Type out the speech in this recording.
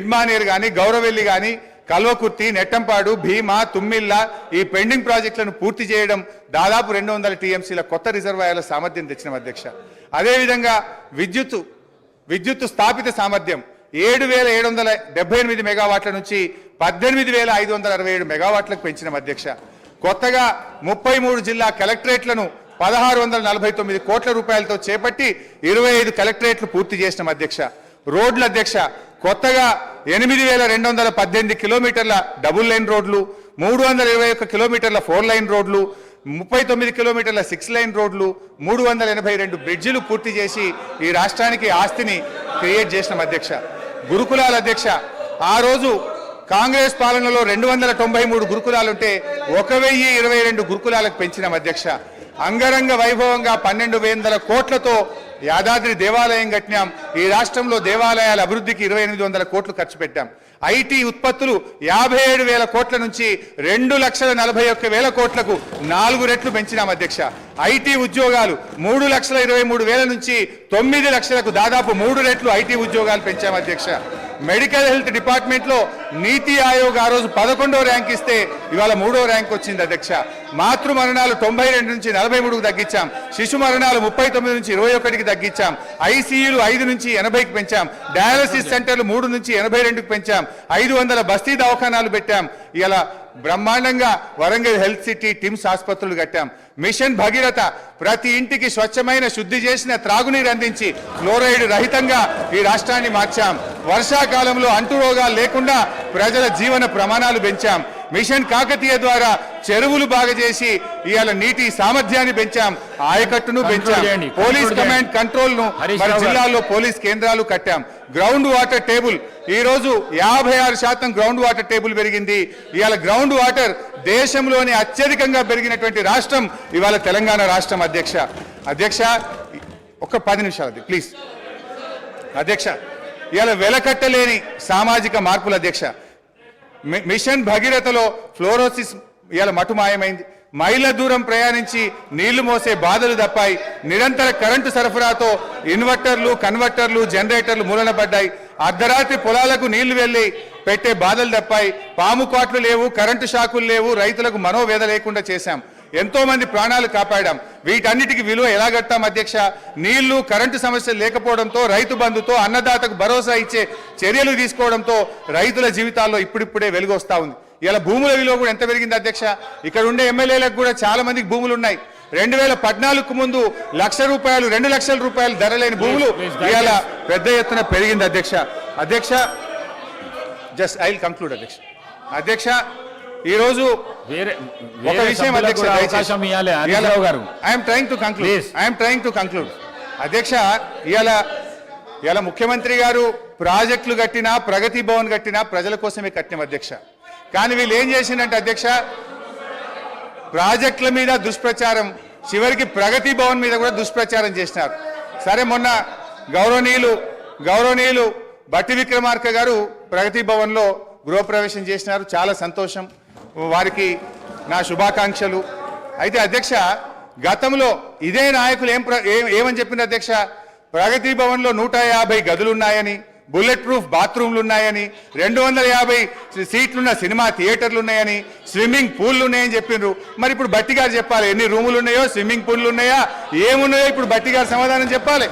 మిడ్మానేర్ కానీ గౌరవెల్లి కానీ కల్వకుర్తి నెట్టంపాడు భీమా తుమ్మిళ్ళ ఈ పెండింగ్ ప్రాజెక్టులను పూర్తి చేయడం దాదాపు 200 టీఎంసీల కొత్త రిజర్వాయర్ల సామర్థ్యం తెచ్చిన అధ్యక్ష. అదేవిధంగా విద్యుత్ స్థాపిత సామర్థ్యం 7,778 మెగావాట్ల నుంచి 18,567 మెగావాట్లకు పెంచిన అధ్యక్ష. కొత్తగా 33 జిల్లా కలెక్టరేట్లను 1,649 కోట్ల రూపాయలతో చేపట్టి 25 కలెక్టరేట్లు పూర్తి చేసిన అధ్యక్ష. రోడ్ల అధ్యక్ష కొత్తగా 8,218 కిలోమీటర్ల డబుల్ లైన్ రోడ్లు, 321 కిలోమీటర్ల 4 లైన్ రోడ్లు, 39 కిలోమీటర్ల 6 లైన్ రోడ్లు, 382 బ్రిడ్జిలు పూర్తి చేసి ఈ రాష్ట్రానికి ఆస్తిని క్రియేట్ చేసిన అధ్యక్ష. గురుకులాల అధ్యక్ష ఆ రోజు కాంగ్రెస్ పాలనలో 293 గురుకులాలుంటే 1,022 గురుకులాలకు పెంచిన అధ్యక్ష. అంగరంగ వైభవంగా 1,200 కోట్లతో యాదాద్రి దేవాలయం కట్టినాం. ఈ రాష్ట్రంలో దేవాలయాల అభివృద్ధికి 2,800 కోట్లు ఖర్చు పెట్టాం. ఐటీ ఉత్పత్తులు 57,000 కోట్ల నుంచి 2,41,000 కోట్లకు 4 రెట్లు పెంచినాం అధ్యక్ష. ఐటీ ఉద్యోగాలు 3,23,000 నుంచి 9 లక్షలకు దాదాపు 3 రెట్లు ఐటీ ఉద్యోగాలు పెంచాం అధ్యక్ష. మెడికల్ హెల్త్ డిపార్ట్మెంట్ లో నీతి ఆయోగ్ ఆ రోజు 11వ ర్యాంక్ ఇస్తే ఇవాళ 3వ ర్యాంక్ వచ్చింది అధ్యక్ష. మాతృ మరణాలు 92 నుంచి 43కు తగ్గించాం. శిశు మరణాలు 39 నుంచి 21కి తగ్గించాం. ఐసీయూలు 5 నుంచి 80కి పెంచాం. డయాలసిస్ సెంటర్లు 3 నుంచి 82కి పెంచాం. 500 బస్తీ దవాఖానాలు పెట్టాం. ఇలా బ్రహ్మాండంగా వరంగల్ హెల్త్ సిటీ టిమ్స్ ఆసుపత్రులు కట్టాం. మిషన్ భగీరథ ప్రతి ఇంటికి స్వచ్ఛమైన శుద్ధి చేసిన త్రాగునీరు అందించి ఫ్లోరైడ్ రహితంగా ఈ రాష్ట్రాన్ని మార్చాం. వర్షాకాలంలో అంటురోగాలు లేకుండా ప్రజల జీవన ప్రమాణాలు పెంచాం. మిషన్ కాకతీయ ద్వారా చెరువులు బాగా చేసి ఇవాళ నీటి సామర్థ్యాన్ని పెంచాం. ఆయకట్టును పెంచాం. పోలీస్ కమాండ్ కంట్రోల్ ను మన జిల్లాల్లో పోలీస్ కేంద్రాలు కట్టాం. గ్రౌండ్ వాటర్ టేబుల్ ఈ రోజు 56% గ్రౌండ్ వాటర్ టేబుల్ పెరిగింది. ఇవాళ గ్రౌండ్ వాటర్ దేశంలోని అత్యధికంగా పెరిగినటువంటి రాష్ట్రం ఇవాళ తెలంగాణ రాష్ట్రం అధ్యక్ష. ఒక 10 నిమిషాలు ప్లీజ్ అధ్యక్ష. ఇవాళ వెలకట్టలేని సామాజిక మార్పులు అధ్యక్ష. మిషన్ భగీరథలో ఫ్లోరోసిస్ ఇవాళ మటుమాయమైంది. మైళ్ళ దూరం ప్రయాణించి నీళ్లు మోసే బాధలు తప్పాయి. నిరంతర కరెంటు సరఫరాతో ఇన్వర్టర్లు కన్వర్టర్లు జనరేటర్లు మూలన పడ్డాయి. అర్ధరాత్రి పొలాలకు నీళ్లు వెళ్లి పెట్టే బాధలు తప్పాయి. పాము కాట్లు లేవు, కరెంటు షాకులు లేవు. రైతులకు మనోవేద లేకుండా చేశాం. ఎంతో మంది ప్రాణాలు కాపాడాం. వీటన్నిటికి విలువ ఎలా కట్టాం అధ్యక్ష? నీళ్లు కరెంటు సమస్యలు లేకపోవడంతో రైతు బంధుతో అన్నదాతకు భరోసా ఇచ్చే చర్యలు తీసుకోవడంతో రైతుల జీవితాల్లో ఇప్పుడిప్పుడే వెలుగు వస్తా ఉంది. ఇలా భూముల విలువ కూడా ఎంత పెరిగింది అధ్యక్ష? ఇక్కడ ఉండే ఎమ్మెల్యేలకు కూడా చాలా మందికి భూములు ఉన్నాయి. 2014కు ముందు ₹1,00,000 2 లక్షల రూపాయలు ధర లేని భూములు ఇవాళ పెద్ద ఎత్తున పెరిగింది అధ్యక్ష. జస్ట్ ఐ విల్ కంక్లూడ్ అధ్యక్ష. ఈ రోజు ఒక విషయం అధ్యక్ష, ఐఎమ్ ట్రైంగ్ టు కంక్లూడ్ అధ్యక్ష. ఇవాళ ముఖ్యమంత్రి గారు ప్రాజెక్టులు కట్టినా ప్రగతి భవన్ కట్టినా ప్రజల కోసమే కట్టిన అధ్యక్ష. కానీ వీళ్ళు ఏం చేసిందంటే అధ్యక్ష, ప్రాజెక్టుల మీద దుష్ప్రచారం, చివరికి ప్రగతి భవన్ మీద కూడా దుష్ప్రచారం చేసినారు. సరే, మొన్న గౌరవనీయులు బట్టి విక్రమార్క గారు ప్రగతి భవన్లో గృహప్రవేశం చేసినారు. చాలా సంతోషం, వారికి నా శుభాకాంక్షలు. అయితే అధ్యక్ష, గతంలో ఇదే నాయకులు ఏమని చెప్పింది అధ్యక్ష? ప్రగతి భవన్లో 150 గదులున్నాయని, బుల్లెట్ ప్రూఫ్ బాత్రూమ్లు ఉన్నాయని, 250 సీట్లున్న సినిమా థియేటర్లు ఉన్నాయని, స్విమ్మింగ్ పూల్లు ఉన్నాయని చెప్పిండ్రు. మరి ఇప్పుడు బట్టి గారు చెప్పాలి ఎన్ని రూములు ఉన్నాయో, స్విమ్మింగ్ పూల్లు ఉన్నాయా, ఏమున్నాయో ఇప్పుడు బట్టి గారు సమాధానం చెప్పాలి.